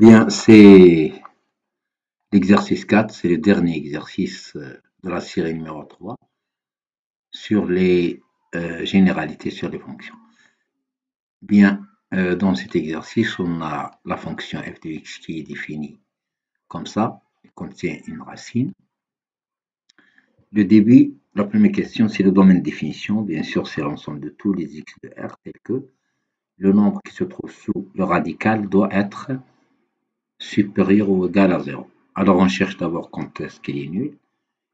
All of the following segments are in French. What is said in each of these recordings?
Bien, c'est l'exercice 4, c'est le dernier exercice de la série numéro 3 sur les généralités sur les fonctions. Bien, dans cet exercice, on a la fonction f de x qui est définie comme ça, elle contient une racine. Le début, la première question, c'est le domaine de définition. Bien sûr, c'est l'ensemble de tous les x de R, tel que le nombre qui se trouve sous le radical doit être supérieur ou égal à 0. Alors, on cherche d'abord quand est-ce qu'il est nul.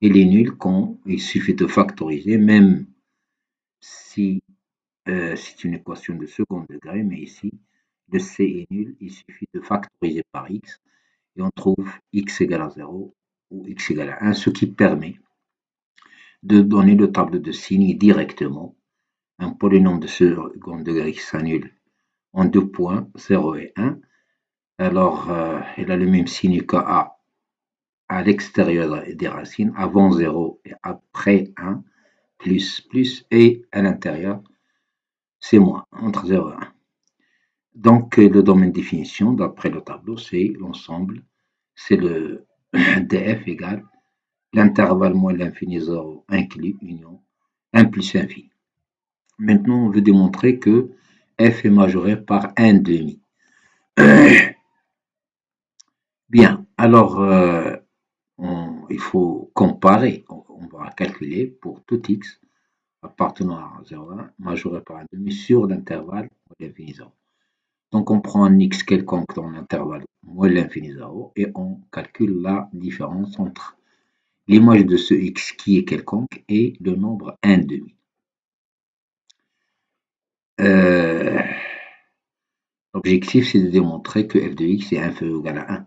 Il est nul quand il suffit de factoriser, même si c'est une équation de second degré, mais ici, le C est nul, il suffit de factoriser par x et on trouve x égale à 0 ou x égale à 1, ce qui permet de donner le tableau de signes directement. Un polynôme de second degré qui s'annule en deux points, 0 et 1. Alors, il a le même signe que A à l'extérieur des racines, avant 0 et après 1, plus, et à l'intérieur, c'est moins, entre 0 et 1. Donc, le domaine de définition, d'après le tableau, c'est l'ensemble, c'est le df égale l'intervalle moins l'infini 0 inclus union 1 plus infini. Maintenant, on veut démontrer que f est majoré par 1 demi. Bien, alors, il faut comparer. On va calculer pour tout x appartenant à 0,1 majoré par 1 demi sur l'intervalle moins l'infini 0. Donc, on prend un x quelconque dans l'intervalle moins l'infini 0 et on calcule la différence entre l'image de ce x qui est quelconque et le nombre 1 demi. L'objectif, c'est de démontrer que f de x est inférieur ou égal à 1.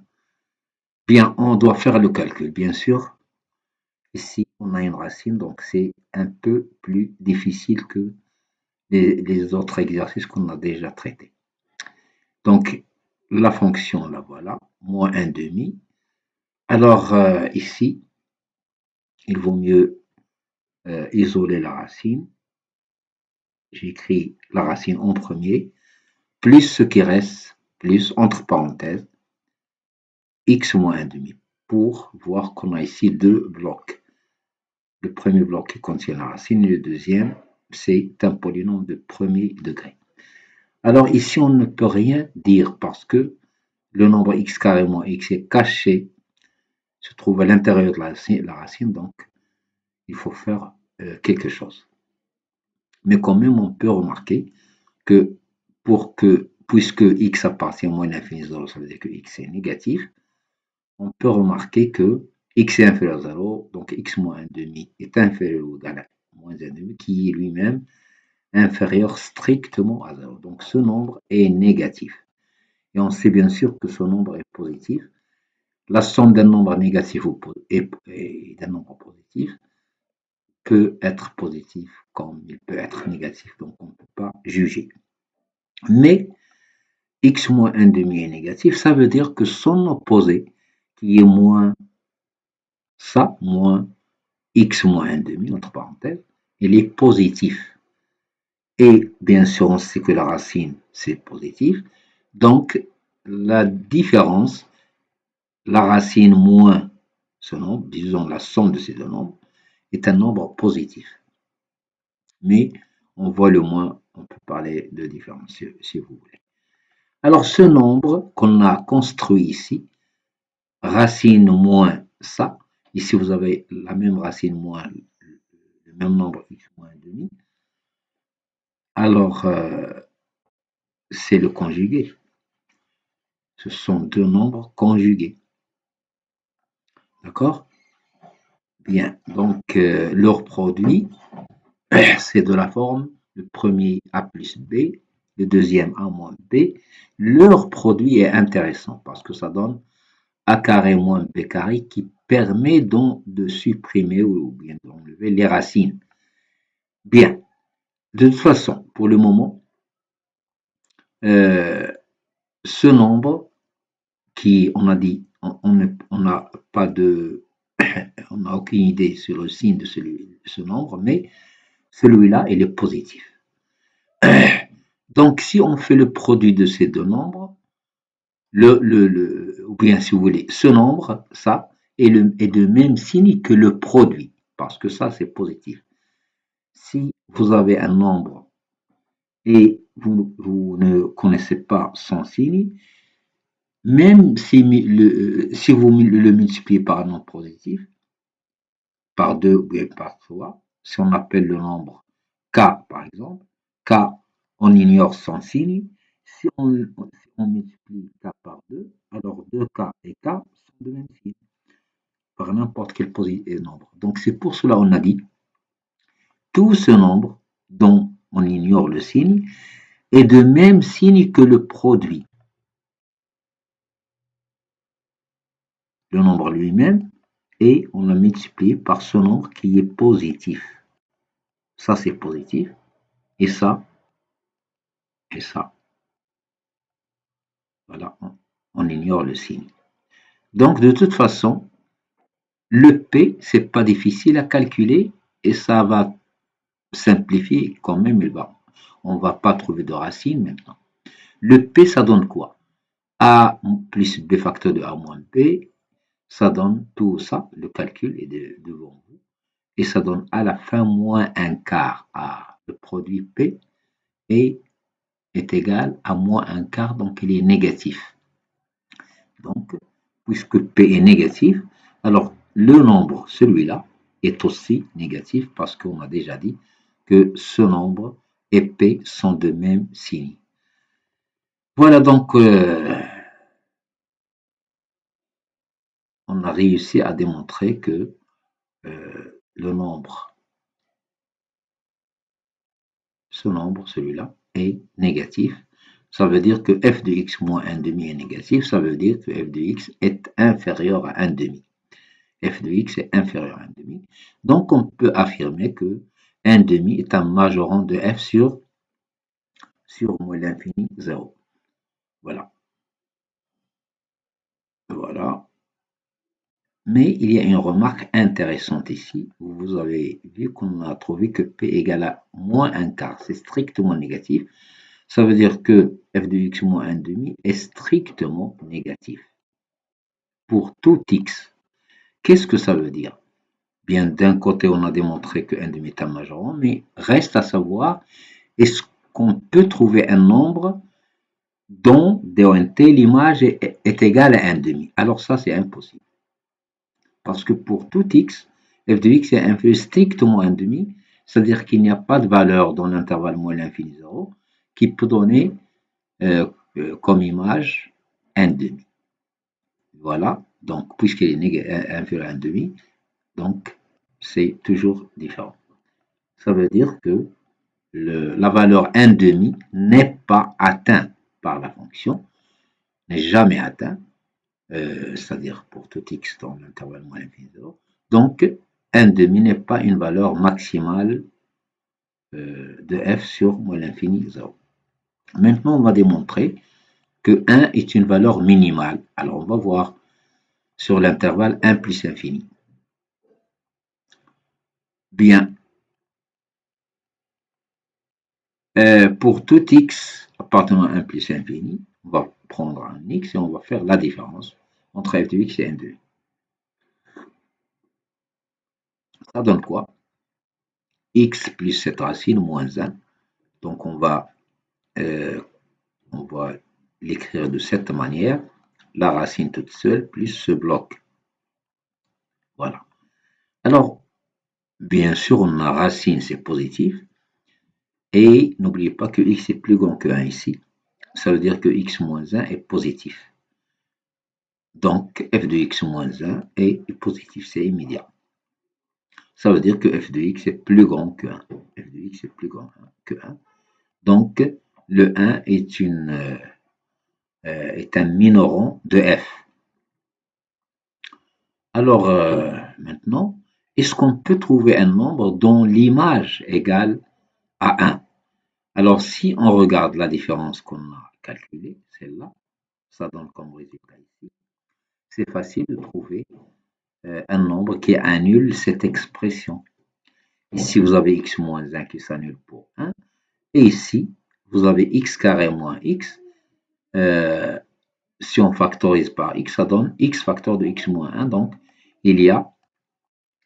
Bien, on doit faire le calcul, bien sûr. Ici, on a une racine, donc c'est un peu plus difficile que les autres exercices qu'on a déjà traités. Donc, la fonction, la voilà, moins 1 demi. Alors, ici, il vaut mieux isoler la racine. J'écris la racine en premier, plus ce qui reste, plus, entre parenthèses, x moins 1 demi, pour voir qu'on a ici deux blocs. Le premier bloc qui contient la racine et le deuxième, c'est un polynôme de premier degré. Alors ici, on ne peut rien dire parce que le nombre x carré moins x est caché, se trouve à l'intérieur de la racine, donc il faut faire quelque chose. Mais quand même, on peut remarquer que puisque x appartient à moins l'infini 0, ça veut dire que x est négatif, on peut remarquer que x est inférieur à 0, donc x moins 1 demi est inférieur ou égal à moins 1 demi, qui est lui-même inférieur strictement à 0. Donc ce nombre est négatif. Et on sait bien sûr que ce nombre est positif. La somme d'un nombre négatif et d'un nombre positif peut être positif comme il peut être négatif, donc on ne peut pas juger. Mais x moins 1 demi est négatif, ça veut dire que son opposé, qui est moins ça, moins x moins 1 demi, entre parenthèses, il est positif. Et bien sûr, on sait que la racine, c'est positif. Donc, la différence, la racine moins ce nombre, disons la somme de ces deux nombres, est un nombre positif. Mais on voit le moins, on peut parler de différence si vous voulez. Alors, ce nombre qu'on a construit ici, racine moins ça, ici vous avez la même racine moins le même nombre x moins 1 demi, alors c'est le conjugué. Ce sont deux nombres conjugués. D'accord? Bien, donc leur produit, c'est de la forme, le premier A plus B, le deuxième A moins B. Leur produit est intéressant parce que ça donne A carré moins B carré qui permet donc de supprimer ou bien d'enlever les racines. Bien, de toute façon, pour le moment, ce nombre qui, on a dit, on n'a pas de, on n'a aucune idée sur le signe de ce nombre, mais celui-là, il est positif. Donc, si on fait le produit de ces deux nombres, ou bien si vous voulez, ce nombre, ça, est de même signe que le produit, parce que ça, c'est positif. Si vous avez un nombre et vous ne connaissez pas son signe, même si vous le multipliez par un nombre positif, par 2 ou bien par 3, si on appelle le nombre k par exemple, k, on ignore son signe. Si on multiplie k par 2, alors 2k et k sont de même signe, par n'importe quel nombre. Donc c'est pour cela qu'on a dit tout ce nombre dont on ignore le signe est de même signe que le produit. Le nombre lui-même, et on le multiplie par ce nombre qui est positif. Ça, c'est positif. Et ça, et ça. Voilà, on ignore le signe. Donc, de toute façon, le P, c'est pas difficile à calculer et ça va simplifier quand même. On va pas trouver de racine maintenant. Le P, ça donne quoi? A plus B facteur de A moins B, ça donne tout ça, le calcul est devant vous. Et ça donne à la fin moins un quart. Le produit P est égal à moins un quart, donc il est négatif. Donc, puisque P est négatif, alors le nombre, celui-là, est aussi négatif parce qu'on a déjà dit que ce nombre et P sont de même signe. Voilà donc, on a réussi à démontrer que le nombre, ce nombre, celui-là, est négatif. Ça veut dire que f de x moins 1 demi est négatif, ça veut dire que f de x est inférieur à 1 demi. F de x est inférieur à 1 demi. Donc on peut affirmer que 1 demi est un majorant de f sur moins l'infini 0. Voilà. Voilà. Mais il y a une remarque intéressante ici. Vous avez vu qu'on a trouvé que P égale à moins un quart. C'est strictement négatif. Ça veut dire que f de x moins 1 demi est strictement négatif. Pour tout x. Qu'est-ce que ça veut dire? Bien, d'un côté, on a démontré que 1 demi est un majorant, mais reste à savoir, est-ce qu'on peut trouver un nombre dont DONT, l'image est égale à 1 demi? Alors ça, c'est impossible. Parce que pour tout x, f de x est inférieur strictement à 1 demi, c'est-à-dire qu'il n'y a pas de valeur dans l'intervalle moins l'infini 0 qui peut donner comme image 1 demi. Voilà, donc puisqu'il est inférieur à 1 demi, donc c'est toujours différent. Ça veut dire que la valeur 1 demi n'est pas atteinte par la fonction, n'est jamais atteint, c'est-à-dire pour tout x dans l'intervalle moins l'infini 0. Donc 1 demi n'est pas une valeur maximale de f sur moins l'infini 0. Maintenant, on va démontrer que 1 est une valeur minimale. Alors, on va voir sur l'intervalle 1 plus infini. Bien. Pour tout x appartenant à 1 plus infini, on va prendre un x et on va faire la différence entre f de x et 1 de x. Ça donne quoi? X plus cette racine moins 1. Donc on va l'écrire de cette manière. La racine toute seule plus ce bloc. Voilà. Alors, bien sûr, on a racine, c'est positif. Et n'oubliez pas que x est plus grand que 1 ici. Ça veut dire que x moins 1 est positif. Donc, f de x moins 1 est positif, c'est immédiat. Ça veut dire que f de x est plus grand que 1. F de x est plus grand que 1. Donc, le 1 est un minorant de f. Alors, maintenant, est-ce qu'on peut trouver un nombre dont l'image égale à 1? Alors, si on regarde la différence qu'on a calculée, celle-là, ça donne comme résultat ici, c'est facile de trouver un nombre qui annule cette expression. Ici, vous avez x moins 1 qui s'annule pour 1. Et ici, vous avez x carré moins x si on factorise par x, ça donne x facteur de x moins 1. Donc, il y a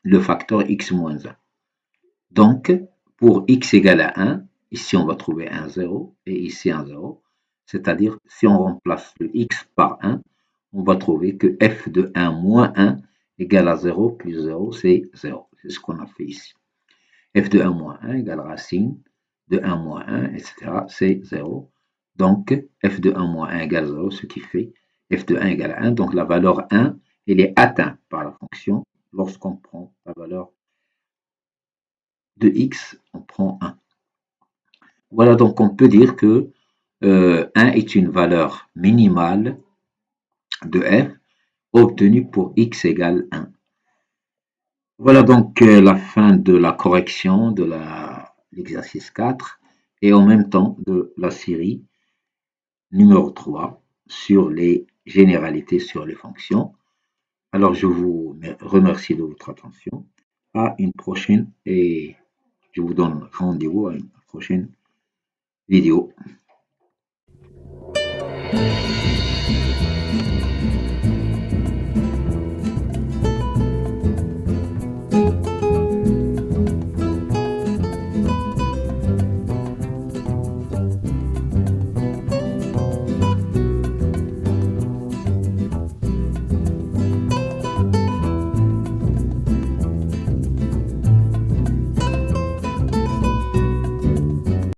le facteur x moins 1. Donc, pour x égale à 1, ici on va trouver un 0 et ici un 0. C'est-à-dire, si on remplace le x par 1, on va trouver que f de 1 moins 1 égale à 0 plus 0, c'est 0. C'est ce qu'on a fait ici. F de 1 moins 1 égale racine de 1 moins 1, etc. C'est 0. Donc, f de 1 moins 1 égale 0, ce qui fait f de 1 égale 1. Donc, la valeur 1, elle est atteinte par la fonction lorsqu'on prend la valeur de x, on prend 1. Voilà, donc on peut dire que 1 est une valeur minimale de f obtenue pour x égale 1. Voilà donc la fin de la correction de l'exercice 4 et en même temps de la série numéro 3 sur les généralités sur les fonctions. Alors je vous remercie de votre attention. À une prochaine et je vous donne rendez-vous à une prochaine vidéo.